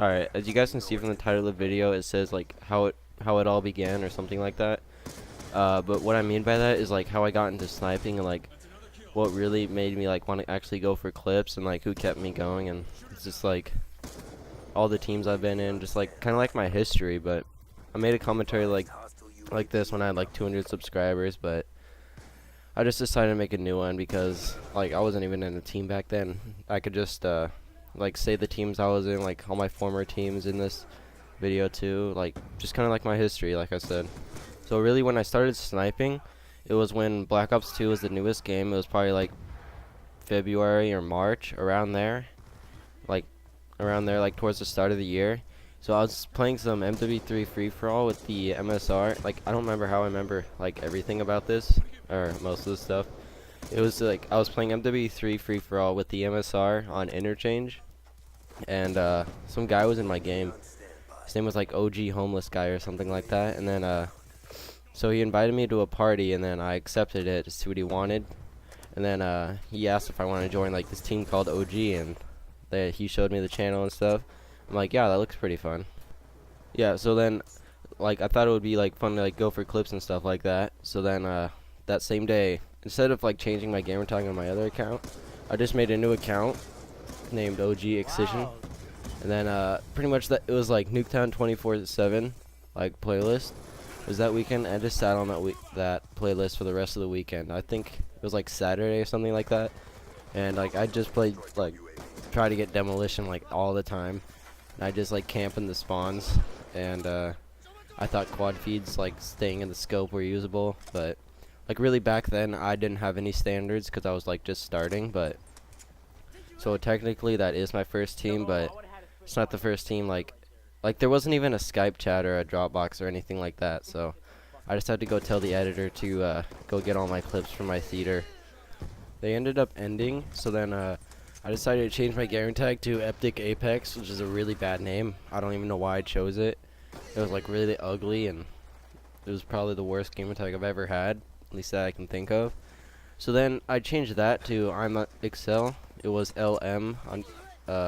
Alright, as you guys can see from the title of the video, it says like how it all began or something like that. But what I mean by that is like how I got into sniping and like what really made me like want to actually go for clips and like who kept me going, and it's just like all the teams I've been in, just like kind of like my history. But I made a commentary like this when I had like 200 subscribers, but I just decided to make a new one because like I wasn't even in a team back then. I could just like say the teams I was in, like all my former teams in this video too, like just kind of like my history, like I said. So really when I started sniping, it was when Black Ops 2 was the newest game. It was probably like February or March, around there, like like towards the start of the year. So I was playing some MW3 free-for-all with the MSR. Like I don't remember how I remember like everything about this or most of the stuff. It was like I was playing MW3 free-for-all with the MSR on Interchange, and some guy was in my game. His name was like OG Homeless Guy or something like that. And then so he invited me to a party, and then I accepted it to see what he wanted. And then he asked if I wanted to join like this team called OG, and he showed me the channel and stuff. I'm like, yeah, that looks pretty fun. Yeah, so then like I thought it would be like fun to like go for clips and stuff like that. So then that same day, instead of like changing my gamer tag on my other account, I just made a new account named OG Excision. And then pretty much it was like Nuketown 24/7 like playlist. It was that weekend. I just sat on that playlist for the rest of the weekend. I think it was like Saturday or something like that. And like I just played like try to get demolition like all the time. And I just like camp in the spawns, and I thought quad feeds like staying in the scope were usable, but like really back then I didn't have any standards because I was like just starting. But so technically that is my first team, but it's not the first team. Like there wasn't even a Skype chat or a Dropbox or anything like that. So I just had to go tell the editor to go get all my clips from my theater. They ended up ending, so then I decided to change my gamer tag to Eptic Apex, which is a really bad name. I don't even know why I chose it. It was like really ugly, and it was probably the worst gamer tag I've ever had, at least that I can think of. So then I changed that to I'm a Excel. It was LM on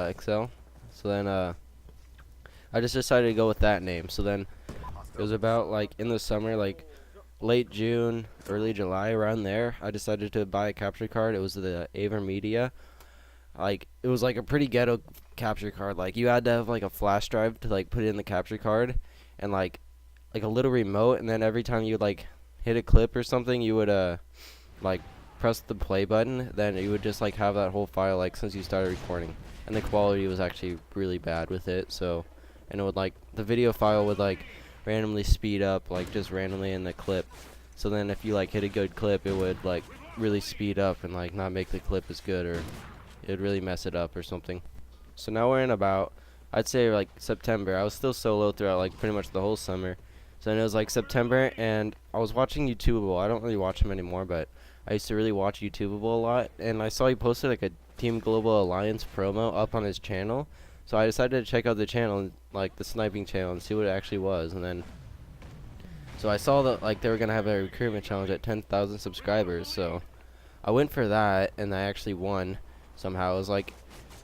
Excel. So then I just decided to go with that name. So then it was about like in the summer, like late June, early July, around there, I decided to buy a capture card. It was the AverMedia. Like it was like a pretty ghetto capture card. Like you had to have like a flash drive to like put it in the capture card, and like a little remote, and then every time you like hit a clip or something, you would like press the play button, then you would just like have that whole file like since you started recording. And the quality was actually really bad with it. So, and it would like the video file would like randomly speed up like just randomly in the clip. So then if you like hit a good clip, it would like really speed up and like not make the clip as good, or it'd really mess it up or something. So now we're in about, I'd say like September. I was still solo throughout like pretty much the whole summer. So then it was like September, and I was watching YouTubeable. I don't really watch him anymore, but I used to really watch YouTubeable a lot. And I saw he posted like a Team Global Alliance promo up on his channel. So I decided to check out the channel, like the sniping channel, and see what it actually was. And then, so I saw that like they were gonna have a recruitment challenge at 10,000 subscribers. So I went for that, and I actually won. Somehow it was like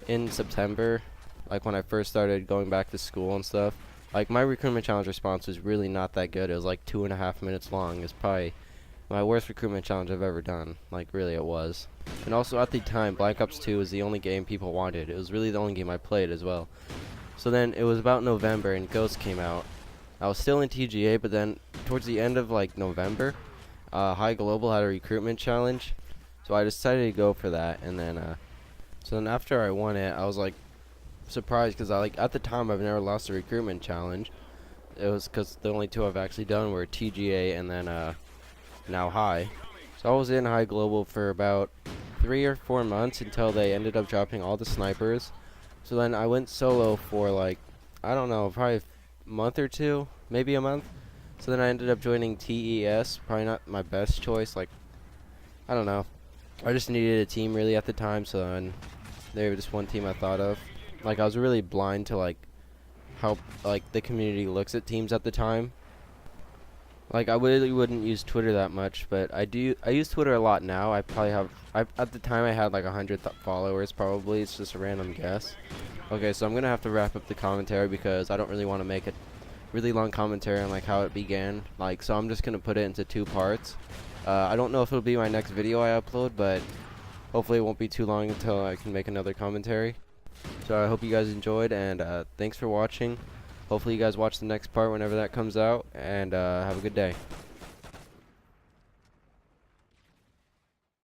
in September, like when I first started going back to school and stuff. Like my recruitment challenge response was really not that good. It was like 2.5 minutes long. It's probably my worst recruitment challenge I've ever done. Like really it was. And also at the time, Black Ops 2 was the only game people wanted. It was really the only game I played as well. So then it was about November, and Ghost came out. I was still in TGA, but then towards the end of like November, High Global had a recruitment challenge. So I decided to go for that, and then so then after I won it, I was like surprised because I like at the time I've never lost a recruitment challenge. It was because the only two I've actually done were TGA and then now High. So I was in High Global for about 3 or 4 months until they ended up dropping all the snipers. So then I went solo for like, I don't know, probably a month or two, maybe a month. So then I ended up joining TES. Probably not my best choice. Like I don't know. I just needed a team really at the time, so then they were just one team I thought of. Like I was really blind to like how like the community looks at teams at the time. Like, I really wouldn't use Twitter that much, but I use Twitter a lot now. I probably have, at the time I had like 100 followers probably. It's just a random guess. Okay, so I'm gonna have to wrap up the commentary because I don't really want to make a really long commentary on like how it began. Like, so I'm just gonna put it into 2 parts. I don't know if it'll be my next video I upload, but hopefully it won't be too long until I can make another commentary. So I hope you guys enjoyed, and thanks for watching. Hopefully you guys watch the next part whenever that comes out, and have a good day.